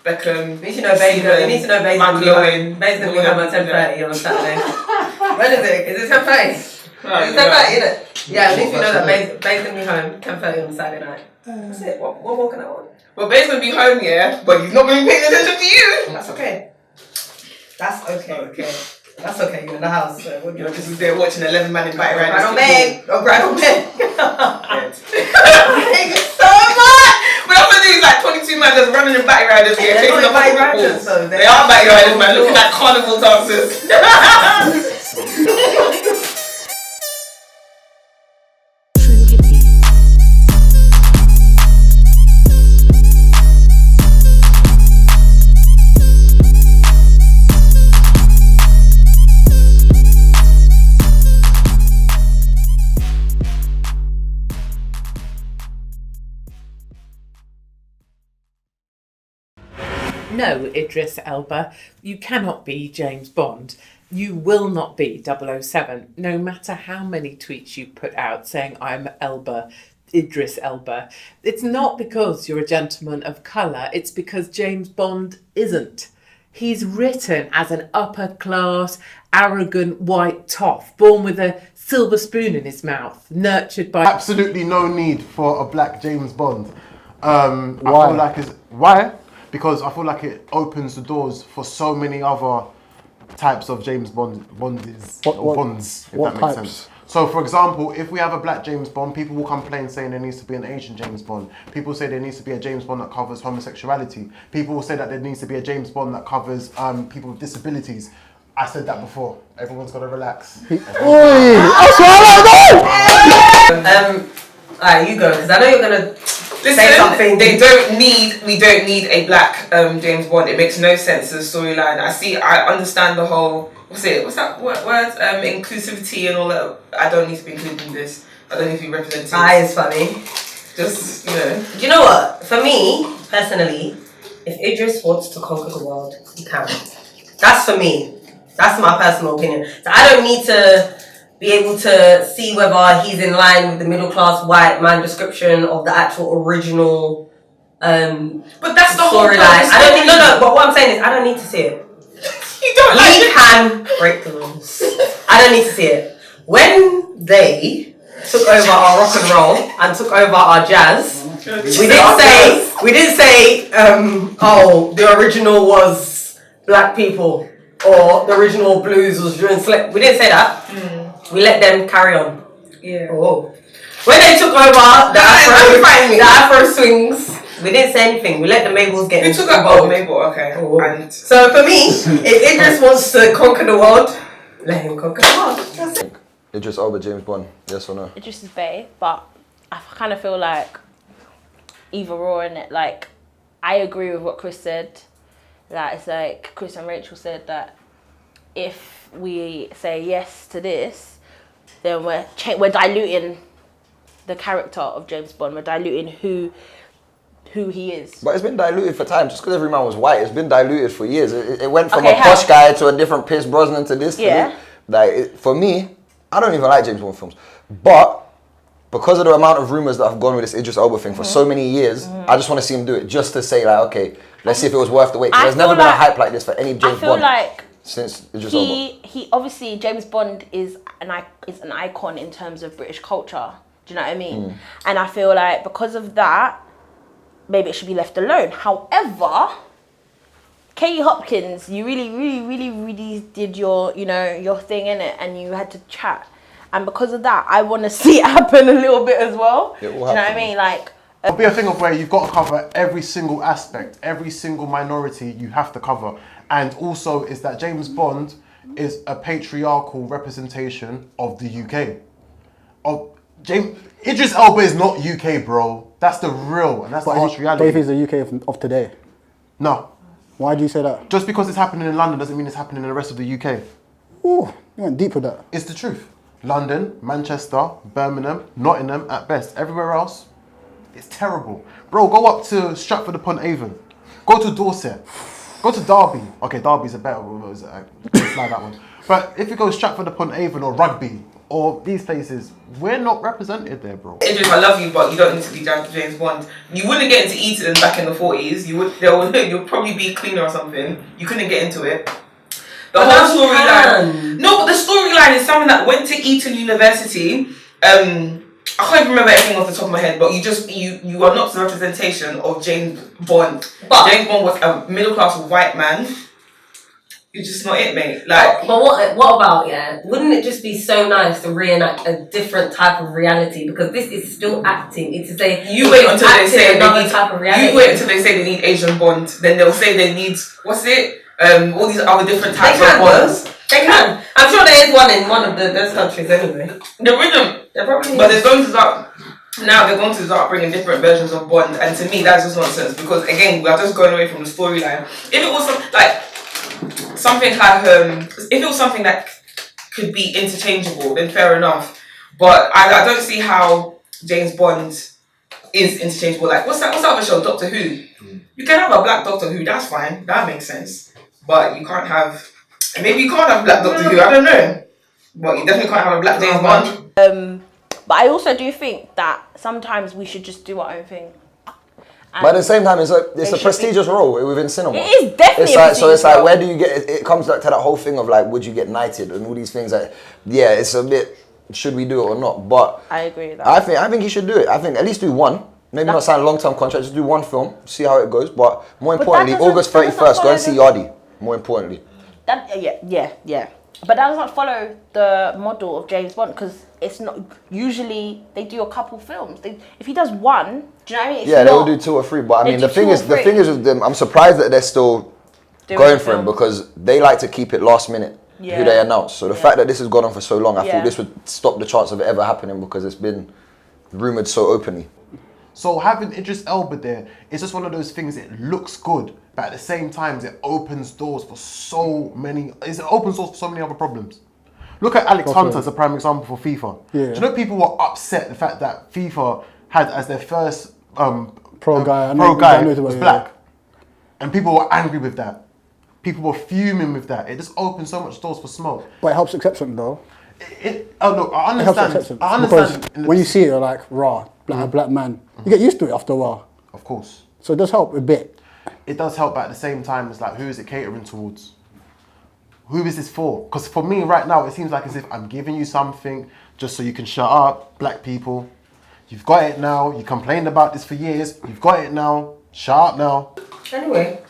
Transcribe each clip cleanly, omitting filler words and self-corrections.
Beckham. We need to know Bates. We need to know Bates. Michael Owen. Bates going to be home at 10:30 on Saturday. When is it? Is it 10:30? Is it 10:30, isn't it? Yeah, at least we know that Bates going to be home 10:30 on Saturday night. That's it. What more can I want? Well, Bates going to be home, yeah, but he's not going to be paying attention to you. That's okay. That's okay. That's okay. You're in the house. So what do you just there watching 11 man in bike riders. Right on bed. Oh, right on bed. Thank you so much. But I'm gonna do is like 22 man just running in bike riders here, chasing up bike riders. So they are bike riders, man. Looking like carnival dancers. No, Idris Elba, you cannot be James Bond. You will not be 007, no matter how many tweets you put out saying I'm Elba, Idris Elba. It's not because you're a gentleman of colour, it's because James Bond isn't. He's written as an upper-class, arrogant white toff, born with a silver spoon in his mouth, nurtured by... Absolutely no need for a black James Bond. Why? I feel like why? Because I feel like it opens the doors for so many other types of James Bonds, if that makes sense. So, for example, if we have a black James Bond, people will complain saying there needs to be an Asian James Bond. People say there needs to be a James Bond that covers homosexuality. People will say that there needs to be a James Bond that covers people with disabilities. I said that before. Everyone's got to relax. Alright, you go, because I know you're going to say something. We don't need a black James Bond. It makes no sense to the storyline. I understand the whole, what's that word? Inclusivity and all that. I don't need to be included in this. I don't need to be represented. It's funny. Just, you know. Do you know what? For me, personally, if Idris wants to conquer the world, he can. That's for me. That's my personal opinion. So I don't need to be able to see whether he's in line with the middle class white man description of the actual original but that's the whole storyline. I don't think but what I'm saying is I don't need to see it. You don't like it? We can break the rules. I don't need to see it. When they took over our rock and roll and took over our jazz, we didn't say the original was black people or the original blues was during slave. We didn't say that. We let them carry on. Yeah. Oh. When they took over the Afro swings, we didn't say anything. We let the Mabels get involved. We took over Mabel, okay. Oh. So for me, if Idris wants to conquer the world, let him conquer the world. That's it. Idris Elba, James Bond, yes or no? Idris is bae, but I kind of feel like either or in it. Like, I agree with what Chris said. That it's like Chris and Rachel said that if we say yes to this, then we're diluting the character of James Bond. We're diluting who he is. But it's been diluted for time. Just because every man was white, it's been diluted for years. It went from a posh guy to a different Pierce Brosnan to this. Yeah. For me, I don't even like James Bond films. But because of the amount of rumours that have gone with this Idris Elba thing for so many years, I just want to see him do it just to say like, okay, let's see if it was worth the wait. There's never been a hype like this for any James Bond. Since Idris Elba. He obviously, James Bond is an icon in terms of British culture. Do you know what I mean? And I feel like because of that, maybe it should be left alone. However, Katie Hopkins, you really did your thing in it, and you had to chat. And because of that, I want to see it happen a little bit as well. Do you know what I mean? Like, it'll be a thing of where you've got to cover every single aspect, every single minority you have to cover. And also is that James Bond is a patriarchal representation of the UK. Idris Elba is not UK, bro. That's the real, and that's the harsh reality. But if he's the UK of today? No. Why do you say that? Just because it's happening in London doesn't mean it's happening in the rest of the UK. Ooh, you went deep with that. It's the truth. London, Manchester, Birmingham, Nottingham at best. Everywhere else, it's terrible. Bro, go up to Stratford-upon-Avon. Go to Dorset. Go to Derby. Okay, Derby's a better one. It's like that one. But if you go Stratford-upon-Avon or Rugby or these places, we're not represented there, bro. Idris, I love you, but you don't need to be James Bond. You wouldn't get into Eton back in the 40s. You'll probably be cleaner or something. You couldn't get into it. The whole storyline. No, but the storyline is something that went to Eton University. I can't even remember everything off the top of my head, but you are not the representation of James Bond. But James Bond was a middle class white man. You're just not it, mate. Like, but what about, yeah? Wouldn't it just be so nice to reenact a different type of reality? Because this is still acting. It's to say you wait until they say another type of reality. You wait until they say they need Asian Bond, then they'll say they need all these other different types of Bonds. They can. I'm sure there is one in one of those countries anyway. There isn't. There probably is. But they're going to start bringing different versions of Bond, and to me that's just nonsense. Because again, we are just going away from the storyline. If it was something that could be interchangeable, then fair enough. But I don't see how James Bond is interchangeable. Like what's that other show, Doctor Who? You can have a black Doctor Who, that's fine, that makes sense. But you can't have. Maybe you can't have black Doctor Who, I don't know. But you definitely can't have a black James Bond. But I also do think that sometimes we should just do our own thing. But at the same time, it's a prestigious role within cinema. It is definitely it's like where do you get it comes back to that whole thing of like, would you get knighted and all these things like, yeah, it's a bit, should we do it or not? But I agree with that. I think you should do it. I think at least do one. Maybe not sign a long-term contract, just do one film, see how it goes. But more importantly, August 31st, go and see Yardi. More importantly. Yeah. But that does not follow the model of James Bond because it's not usually they do a couple films. If he does one, do you know what I mean? They will do 2 or 3. But I mean, the thing is with them, I'm surprised that they're still going for him because they like to keep it last minute. Who they announce. So the fact that this has gone on for so long, I thought this would stop the chance of it ever happening because it's been rumored so openly. So having Idris Elba there, it's just one of those things. It looks good, but at the same time, it opens doors for so many. It opens doors for so many other problems. Look at Alex Hunter as a prime example for FIFA. Yeah. Do you know people were upset the fact that FIFA had as their first pro guy was black, and people were angry with that. People were fuming with that. It just opened so much doors for smoke. But it helps acceptance though. Look, I understand. It helps acceptance. I understand. Because when you see it, you're like, raw, a black man. You get used to it after a while. Of course. So it does help a bit. It does help, but at the same time, it's like, who is it catering towards? Who is this for? Because for me right now, it seems like as if I'm giving you something just so you can shut up, black people. You've got it now. You complained about this for years. You've got it now. Shut up now. Anyway,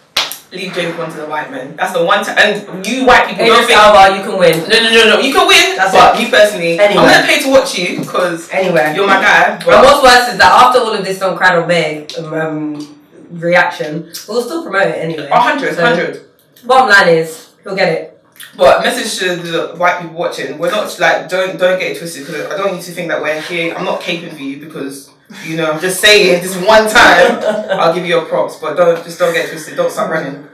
leave James Bond to the white men. That's the one time. And you white people don't think Alba, you can win. No. You can win. But me personally, I'm gonna pay to watch you because you're my guy. But what's worse is that after all of this Don't Cry Don't Beg reaction, we'll still promote it anyway. 100. Bottom line is, he'll get it. But message to the white people watching: we're not like don't get it twisted because I don't want you to think that we're here. I'm not caping for you because I'm just saying this one time I'll give you your props, but don't get it twisted. Don't start running.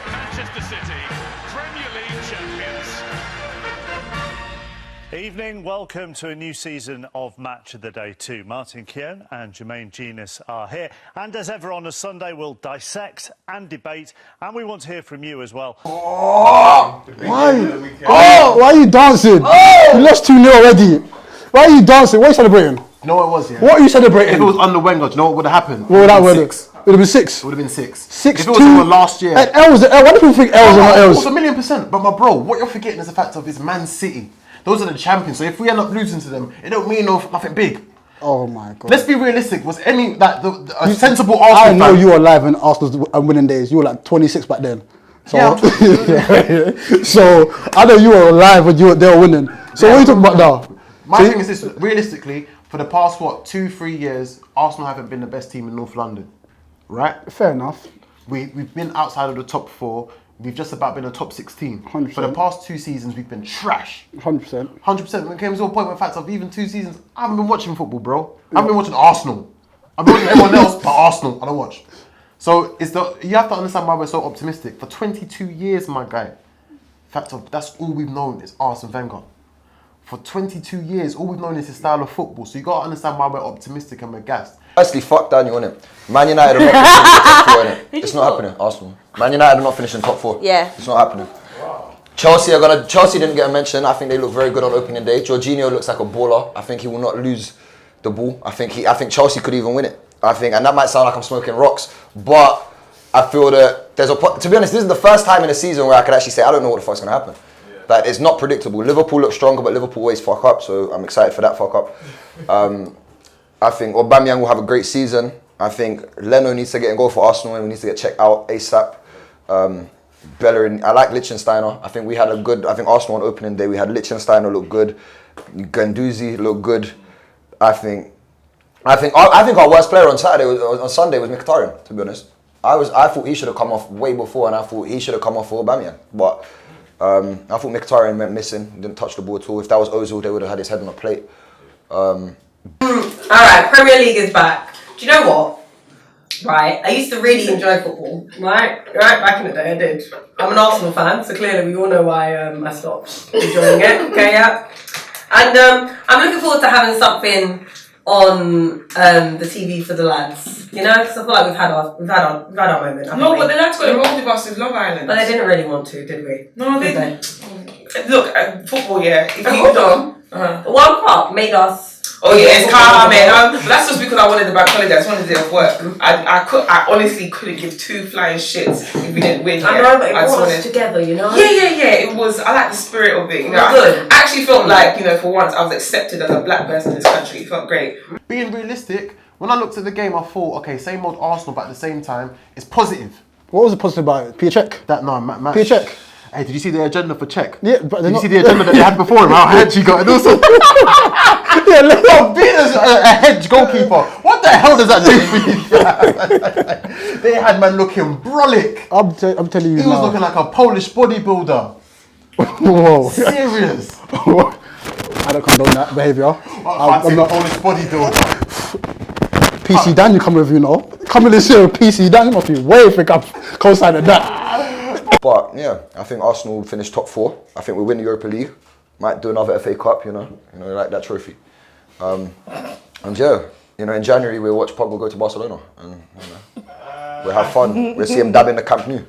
Manchester City, Premier League champions. Evening, welcome to a new season of Match of the Day 2. Martin Keown and Jermaine Genius are here. And as ever on a Sunday, we'll dissect and debate. And we want to hear from you as well. Why are you dancing? You lost 2-0 already. Why are you dancing? What are you celebrating? No, it was, What are you celebrating? If it was under Wenger, do you know what would have happened? What would that been be? It would have been 6. It would have been 6. 6-2. If it was over last year. And L's, why do people think L's are not L's? It was 1,000,000%. But my bro, what you're forgetting is the fact of it's Man City. Those are the champions. So if we end up losing to them, it don't mean nothing big. Oh my God. Let's be realistic. Was any a sensible I Arsenal know fan? you were alive in Arsenal's winning days. You were like 26 back then. So, so I know you were alive when they were winning. So what are you talking about now? My thing is this: realistically, for the past 2-3 years, Arsenal haven't been the best team in North London, right? Fair enough. We've been outside of the top 4. We've just about been a top 16. 100%. For the past 2 seasons, we've been trash. 100%. 100%. When it came to a point where, in fact, of even 2 seasons, I haven't been watching football, bro. I haven't been watching Arsenal. I've been watching everyone else but Arsenal. I don't watch. So you have to understand why we're so optimistic. For 22 years, my guy, in fact, that's all we've known is Arsene Wenger. For 22 years, all we've known is his style of football. So you got to understand why we're optimistic and we're gassed. Firstly, fuck Daniel, innit? Man United are not finishing top 4, innit? It's not happening. Arsenal. Man United are not finishing top 4. Yeah. It's not happening. Chelsea didn't get a mention. I think they look very good on opening day. Jorginho looks like a baller. I think he will not lose the ball. I think Chelsea could even win it. And that might sound like I'm smoking rocks, but I feel that to be honest, this is the first time in a season where I could actually say I don't know what the fuck's gonna happen. Like, it's not predictable. Liverpool looks stronger, but Liverpool always fuck up, so I'm excited for that fuck up. I think Aubameyang will have a great season. I think Leno needs to get a goal for Arsenal and needs to get checked out ASAP. Bellerin, I like Lichtsteiner. I think Arsenal on opening day, we had Lichtsteiner look good. Guendouzi looked good. I think our worst player on Sunday was Mkhitaryan, to be honest. I thought he should have come off way before, and I thought he should have come off for Aubameyang. But I thought Mkhitaryan went missing, didn't touch the ball at all. If that was Ozil, they would have had his head on a plate. Alright, Premier League is back. Do you know what? Right, I used to really enjoy football, right back in the day I did. I'm an Arsenal fan, so clearly we all know why I stopped enjoying it, okay, yeah. And I'm looking forward to having something on the TV for the lads, you know, because I feel like we've had our moment. No, but the lads got involved with us with Love Island. But they didn't really want to, did we? No, did they? Look, football, yeah. Hold on. The World Cup made us. Oh yeah, it's calm, man. But that's just because I wanted the bank holiday. I just wanted to do it off work. I honestly couldn't give two flying shits if we didn't win. I know, but it brought us together, you know. Yeah. It was. I like the spirit of it. You know, good. I actually felt like, you know, for once I was accepted as a black person in this country. It felt great. Being realistic, when I looked at the game, I thought, okay, same old Arsenal, but at the same time, it's positive. What was the positive about it? Peter Cech? Match. Peter Cech? Hey, did you see the agenda for Czech? Yeah, but did you see the agenda that they had before him? How hedgy got and also being a hedge goalkeeper. What the hell does that do for you? They had man looking brolic. I'm telling you, he was looking like a Polish bodybuilder. Whoa, serious. I don't condone that behaviour. I'm not Polish bodybuilder. PC Dan, you come with, you know, coming this year with PC Dan, you must be way think I'm co-signing that. But yeah, I think Arsenal will finish top 4. I think we'll win the Europa League. Might do another FA Cup, you know, like that trophy. And yeah, you know, in January we'll watch Pogba go to Barcelona, and you know, we'll have fun. We'll see him dab in the Camp Nou.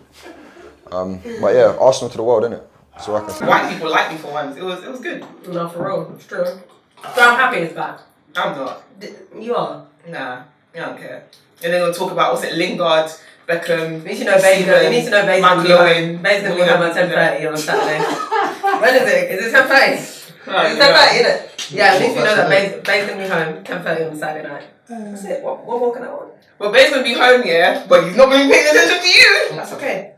But yeah, Arsenal to the world, innit? So I can say. White people like me for once. It was good. No, for real, it's true. So I'm happy it's back. I'm not. You are? Nah, I don't care. And then we'll talk about Lingard. Beckham. You need to know Babe's going to be home. Babe's going to be home at 10:30 on Saturday. When is it? Is it 10:30? It's 10:30, isn't it? Yeah, at least we know that Babe's going to be home 10:30 on Saturday night. That's it. What more can I want? Well, Babe's going to be home, yeah, but he's not going to be paying attention to you. That's okay.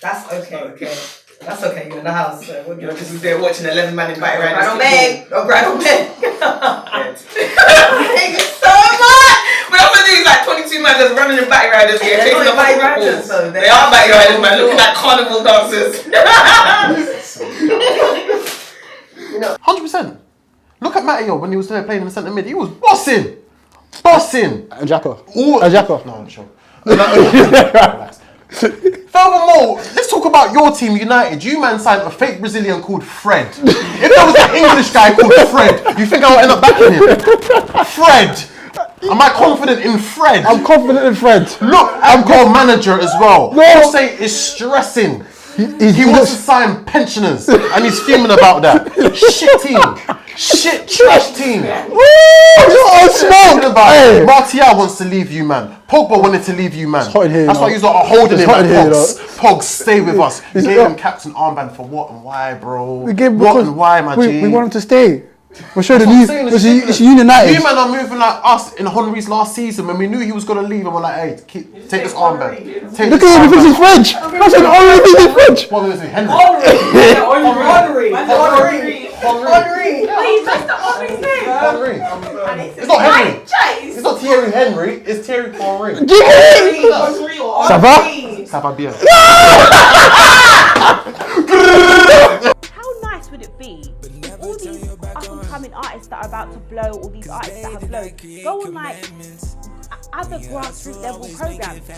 That's okay. You're in the house. So you're just there watching 11 man in Batty Right on bed. Right on bed. Thank you so much. But I'm going to do is like 22 man just running in Batty Riders here. They're not Batty Riders, so they are Batty Riders, man. Looking like carnival dancers. 100%. Look at Matteo when he was there playing in the centre mid. He was bossing. And Jacko. No, I'm sure. Furthermore, let's talk about your team, United. You man signed a fake Brazilian called Fred. If there was an English guy called Fred, you think I would end up backing him? Fred. Am I confident in Fred? I'm confident in Fred. Look, I'm co-manager as well. No. Jose is stressing. He wants to sign pensioners and he's fuming about that. Shit team. Shit trash team. Hey. Martial wants to leave you, man. Pogba wanted to leave you, man. That's why you are holding him at Pogs, stay with us. You gave him captain armband for what and why, bro? What and why, my G? We want him to stay. We're showing it's United. You man are moving like us in Henry's last season when we knew he was going to leave and we're like, hey, take this armband. Look at him, he thinks he's French. I said, Henry thinks he's French. What was it, Henry? Henry. Wait, that's the Henry's name. Henry. It's not Henry. It's not Thierry Henry. It's Thierry Henry. Ça va? Ça va bien. How nice would it be? All these up-and-coming artists that are about to blow, all these artists that have blown, go on like other grassroots level programs.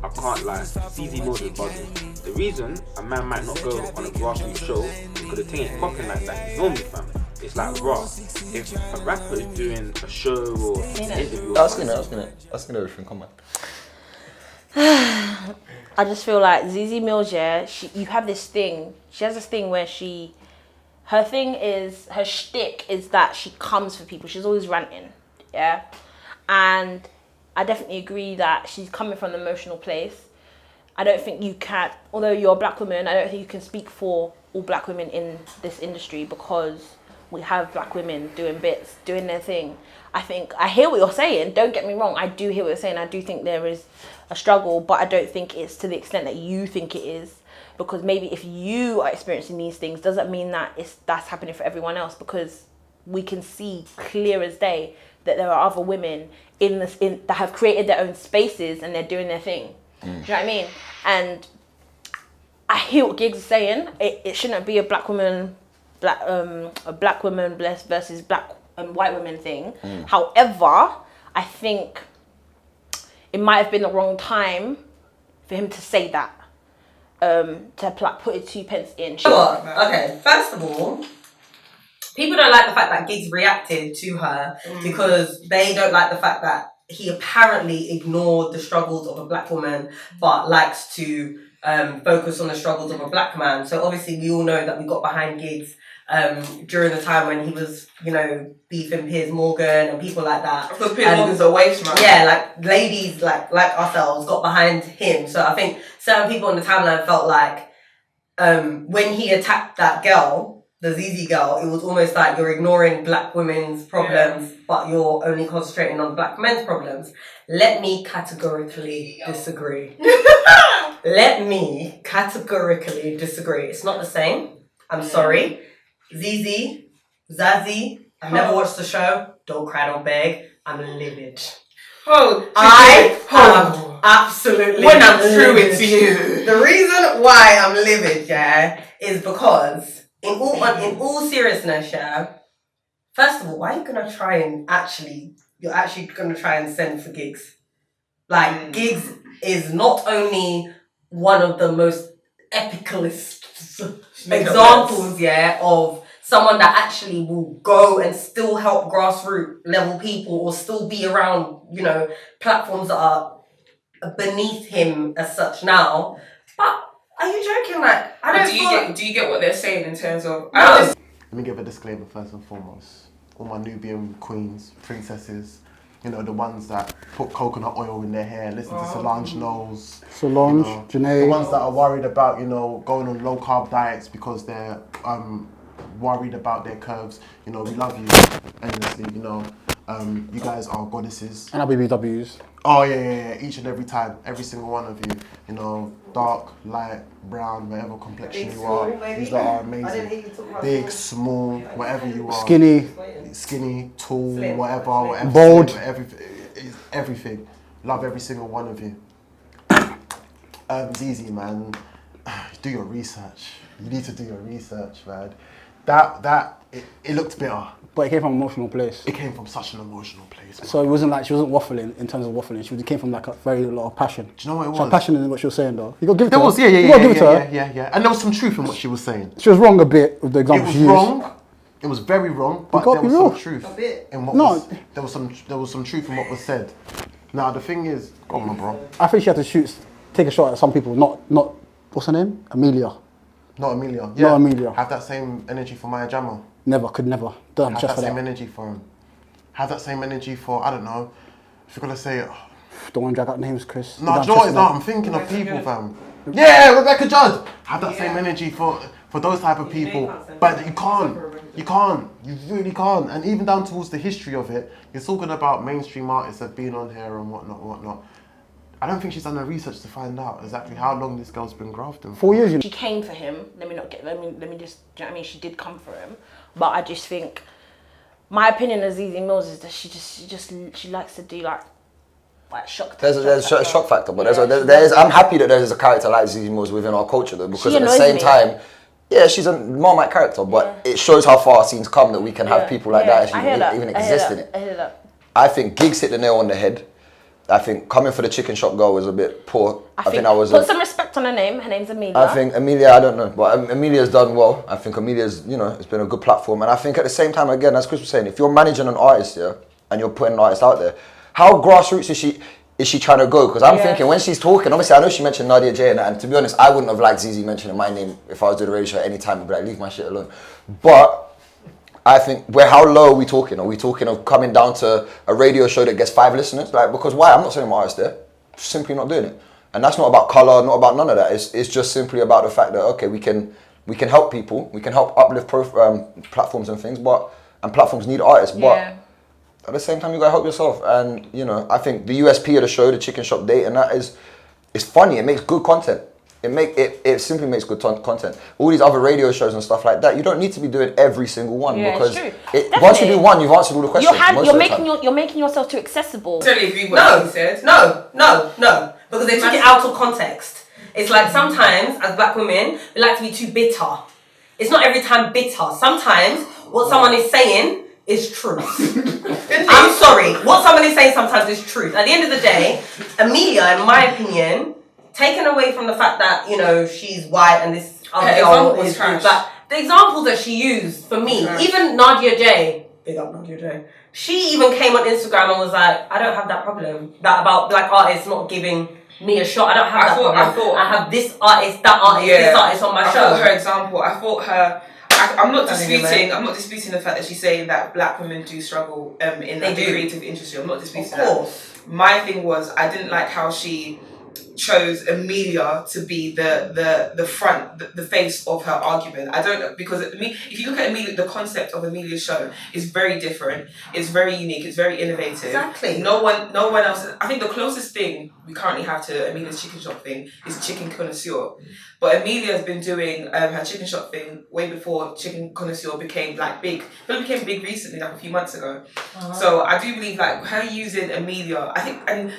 I can't lie, Zeze Mills is buzzing. The reason a man might not go on a grassroots show is because the thing is popping like that. Normally, fam, it's like raw. If a rapper is doing a show or an interview, I was gonna everything. Come on. I just feel like Zeze Mills, yeah, you have this thing. She has this thing where her shtick is that she comes for people. She's always ranting, yeah? And I definitely agree that she's coming from an emotional place. I don't think you can, although you're a black woman, I don't think you can speak for all black women in this industry because we have black women doing bits, doing their thing. I hear what you're saying, don't get me wrong, I do hear what you're saying. I do think there is a struggle, but I don't think it's to the extent that you think it is. Because maybe if you are experiencing these things, doesn't mean that that's happening for everyone else, because we can see clear as day that there are other women that have created their own spaces and they're doing their thing. Do you know what I mean? And I hear what Giggs is saying. It shouldn't be a black woman versus black white women thing. However, I think it might have been the wrong time for him to say that. To put his 2 pence in. Okay, first of all, people don't like the fact that Giggs reacted to her because they don't like the fact that he apparently ignored the struggles of a black woman but likes to focus on the struggles of a black man. So obviously we all know that we got behind Giggs during the time when he was, beefing Piers Morgan and people like that. Because Piers Morgan's a waste man. Yeah, like ladies like ourselves got behind him. So I think certain people on the timeline felt like when he attacked that girl, the Zeze girl, it was almost like you're ignoring black women's problems, but you're only concentrating on black men's problems. Let me categorically disagree. It's not the same. I'm sorry. Zazzy, I've never watched the show. Don't cry, don't beg. I'm livid. Absolutely. When I'm through with you. The reason why I'm livid, is because in all seriousness, first of all, why are you gonna try and you're actually gonna try and send for Giggs? Like, Giggs is not only one of the most epicalist examples, of someone that actually will go and still help grassroots level people or still be around, platforms that are beneath him as such now. But are you joking? Like, do you get what they're saying in terms of? Let me give a disclaimer first and foremost. All my Nubian queens, princesses, the ones that put coconut oil in their hair, listen to Solange Knowles. Janae. The ones that are worried about, going on low carb diets because they're worried about their curves. We love you endlessly, you guys are goddesses. And our BBWs. Oh yeah. Each and every time, every single one of you. Dark, light, brown, whatever complexion you are. These that are amazing. Big, small, whatever you are. Skinny, tall, whatever. Bold. Everything. Love every single one of you. Zeze, man, do your research. You need to do your research, man. It looked bitter. But it came from an emotional place. It came from such an emotional place, man. So it wasn't like she wasn't waffling in terms of waffling. She came from like a very lot of passion. Do you know what it was? She had passion in what she was saying, though. You got to give it to her. Yeah. And there was some truth in what she was saying. She was wrong a bit with the example she used. It was wrong. It was very wrong, but there was some truth in what there was some truth in what was said. Now the thing is, go on, bro. I think she had to take a shot at some people. Not what's her name? Amelia. Not Amelia. Not Amelia. Have that same energy for Maya Jama. Could never. Don't have that same energy for him. Have that same energy for, I don't know, if you're gonna say it. Don't want to drag out names, Chris. No, do you know what it's not? I'm thinking of people, fam. Yeah, Rebecca Judd. Have that same energy for those type of people. But you can't. You really can't. And even down towards the history of it, you're talking about mainstream artists that have been on here and whatnot. I don't think she's done the research to find out exactly how long this girl's been grafting. 4 years. She came for him. Let me just, do you know what I mean? She did come for him. But I just think, my opinion of Zeze Mills is that she likes to do like shock. There's a shock factor, but I'm happy that there's a character like Zeze Mills within our culture though, because at the same time, she's a Marmite character, but it shows how far scenes come that we can have people like that even exist in it. I hear that. I think Giggs hit the nail on the head. I think coming for the chicken shop girl was a bit poor. I think that was put some respect on her name. Her name's Amelia. I think Amelia, I don't know, but Amelia's done well. I think Amelia's, it's been a good platform. And I think at the same time, again, as Chris was saying, if you're managing an artist, and you're putting an artist out there, how grassroots is she trying to go? Because I'm thinking when she's talking, obviously I know she mentioned Nadia J and to be honest, I wouldn't have liked Zeze mentioning my name if I was doing a radio show at any time. I'd be like, leave my shit alone. But I think, how low are we talking? Are we talking of coming down to a radio show that gets 5 listeners? Like, because why? I'm not saying my artist there. Simply not doing it. And that's not about colour, not about none of that. It's just simply about the fact that, okay, we can help people, we can help uplift platforms and things, and platforms need artists, but at the same time, you gotta help yourself. And, I think the USP of the show, the chicken shop date, and that is funny. It makes good content. It simply makes good content. All these other radio shows and stuff like that, you don't need to be doing every single one because once you do one, you've answered all the questions. You're making yourself too accessible. Totally agree with what you said. No, because they took it out of context. It's like sometimes as black women, we like to be too bitter. It's not every time bitter. Sometimes what someone is saying is truth. I'm sorry. What someone is saying sometimes is truth. At the end of the day, Amelia, in my opinion, taken away from the fact that, she's white and this other girl is trash. Like, the examples that she used, for me, even Nadia J, big up Nadia J, she even came on Instagram and was like, I don't have that problem. That about black artists not giving me a shot. I don't have that problem. I have this artist, that artist, this artist on my show. Her example, I'm not disputing the fact that she's saying that black women do struggle in the creative industry. I'm not disputing that. My thing was, I didn't like how she chose Amelia to be the front, the face of her argument. I don't know, because if you look at Amelia, the concept of Amelia's show is very different. It's very unique. It's very innovative. Exactly. No one else. I think the closest thing we currently have to Amelia's chicken shop thing is Chicken Connoisseur. But Amelia has been doing her chicken shop thing way before Chicken Connoisseur became big. But it became big recently, a few months ago. So I do believe her using Amelia, I think, and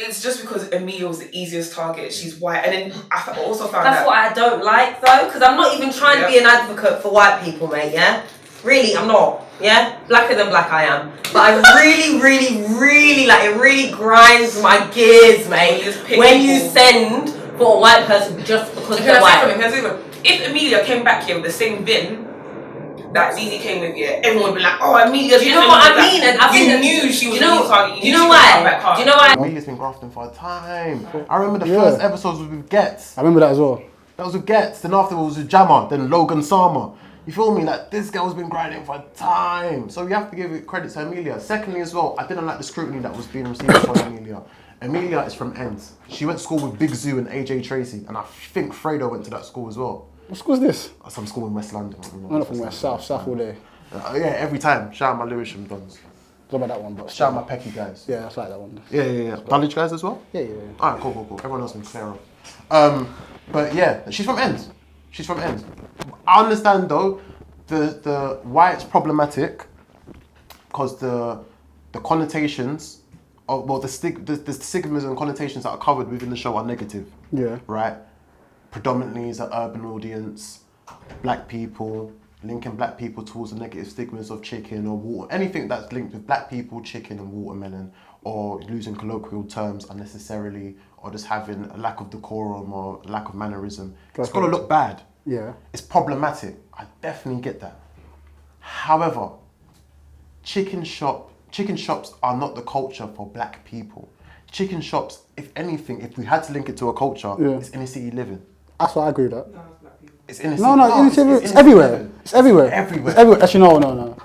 it's just because Amelia was the easiest target. She's white, and then I also found that's what I don't like though, because I'm not even trying to be an advocate for white people, mate. Yeah, really, I'm not. Yeah, blacker than black I am, but I really, really, really it really grinds my gears, mate. When you send for a white person just because they're white. If Amelia came back here with the same vim that Zeze came with, everyone would be like, oh, Amelia. Do you know what I mean? And I think knew she was. Do you know why? Amelia's been grafting for a time. I remember the first episode was with Getz. I remember that as well. That was with Getz. Then afterwards with Jammer. Then Logan Sama. You feel me? This girl's been grinding for a time. So you have to give it credit to Amelia. Secondly as well, I didn't like the scrutiny that was being received for Amelia. Amelia is from Ends. She went to school with Big Zoo and AJ Tracy. And I think Fredo went to that school as well. What school is this? Some school in West London. I'm not from West, South all day. Every time. Shout out my Lewisham dons. Don't about that one, but shout out my Pecky guys. Yeah, that's like that one. Yeah. Dulwich guys as well? Yeah. Alright, cool. Everyone else been clear up. But yeah, she's from Ends. I understand though, the why it's problematic, because the connotations, the stigmas and connotations that are covered within the show are negative. Yeah. Right? Predominantly is an urban audience, black people, linking black people towards the negative stigmas of chicken or water, anything that's linked with black people, chicken and watermelon, or using colloquial terms unnecessarily, or just having a lack of decorum or lack of mannerism. It's got to look bad. Yeah. It's problematic. I definitely get that. However, chicken shops are not the culture for black people. Chicken shops, if anything, if we had to link it to a culture, it's inner city living. That's what I agree with that. It's inner city. It's everywhere. It's everywhere. Actually, no.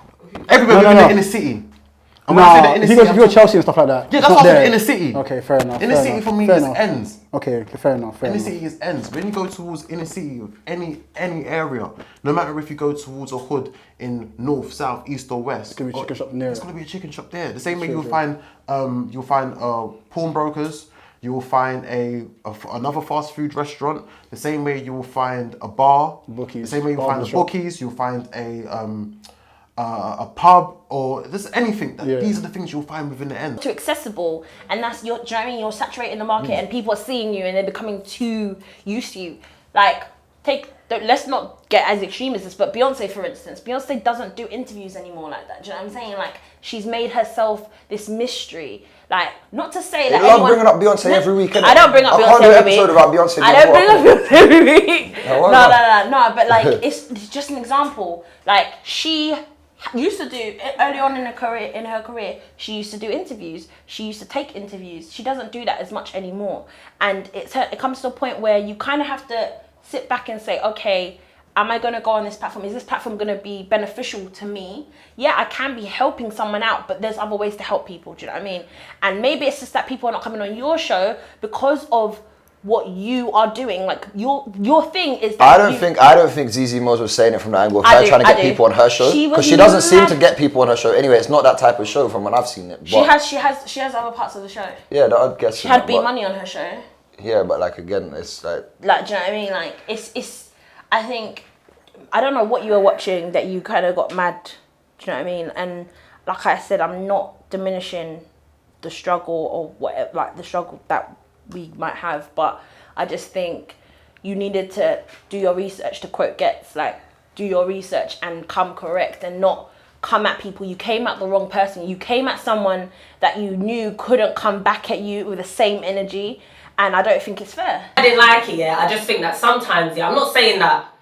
Everywhere in the inner city. If you're Chelsea and stuff like that. Yeah, that's not the inner city. Okay, fair enough. Inner city for me is Ends. Okay, fair enough. Inner city is Ends. When you go towards inner city of any area, no matter if you go towards a hood in north, south, east or west, it's gonna be a chicken shop near. It's gonna be a chicken shop there. The same way you'll find pawnbrokers. You will find another fast food restaurant. The same way you will find a bar. Bookies. The same way you'll find bookies. You'll find a pub or just anything. These are the things you'll find within the End. Too accessible, and that's do you know what I mean? You're saturating the market, and people are seeing you, and they're becoming too used to you. Take let's not get as extreme as this, but Beyonce, for instance, Beyonce doesn't do interviews anymore like that. Do you know what I'm saying? Like, she's made herself this mystery. Like, not to say that love bringing up Beyonce every week. I don't bring up Beyonce I can't do an every episode week. about Beyonce. I don't bring up Beyonce every week. No, but like, it's just an example. Like, she used to do early on in her career, she used to do interviews. She used to take interviews. She doesn't do that as much anymore. And it comes to a point where you kind of have to sit back and say, okay, am I going to go on this platform? Is this platform going to be beneficial to me? Yeah, I can be helping someone out, but there's other ways to help people. Do you know what I mean? And maybe it's just that people are not coming on your show because of what you are doing. Like, your thing is that I don't think Zeze Mills was saying it from the angle of her trying to get people on her show, because she doesn't seem to get people on her show anyway. It's not that type of show from when I've seen it. But she has other parts of the show. Yeah, I guess she had B Money on her show. Yeah, but like, again, it's like do you know what I mean? Like, it's I think, I don't know what you were watching that you kind of got mad. Do you know what I mean? And like I said, I'm not diminishing the struggle or whatever, like the struggle that we might have, but I just think you needed to do your research, to quote Getz, like, do your research and come correct and not come at people. You came at the wrong person. You came at someone that you knew couldn't come back at you with the same energy, and I don't think it's fair. I didn't like it, yeah. I just think that sometimes, yeah, I'm not saying that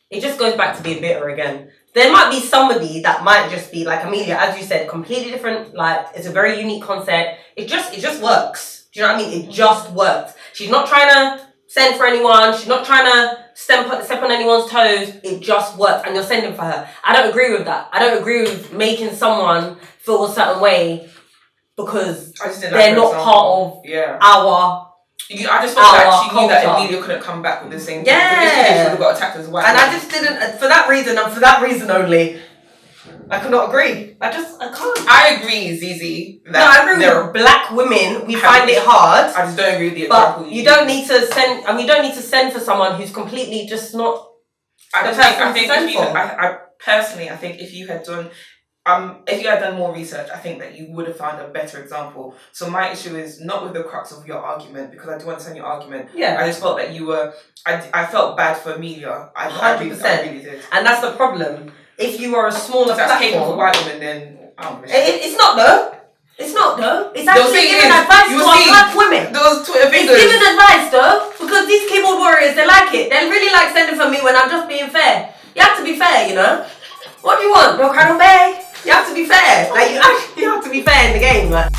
it just goes back to being bitter again. There might be somebody that might just be like Amelia, as you said, completely different. Like, it's a very unique concept. It just works. Do you know what I mean? It just works. She's not trying to send for anyone. She's not trying to step on anyone's toes. It just works, and you're sending for her. I don't agree with that. I don't agree with making someone feel a certain way because they're not part of our. I just felt like she knew that Amelia couldn't come back with the same thing. Yeah. She would have got attacked as well. And I just didn't, for that reason and for that reason only, I could not agree. I can't. I agree, Zeze. No, I agree with black women. We find it hard. I just don't agree with the example. But you don't need to send. I mean, you don't need to send for someone who's completely just not. I think if you had done. If you had done more research, I think that you would have found a better example. So my issue is not with the crux of your argument, because I do understand your argument. Yeah. I just felt that you were. I felt bad for Amelia. 100%. I really did. And that's the problem. If you are a smaller platform, capable of white women, then it's not though. It's not though. It's actually giving advice to our black women. Those Twitter fingers. It's giving advice though, because these keyboard warriors, they like it. They really like sending for me when I'm just being fair. You have to be fair, you know. What do you want? No crown bag. You have to be fair. Like, you actually have to be fair in the game, like.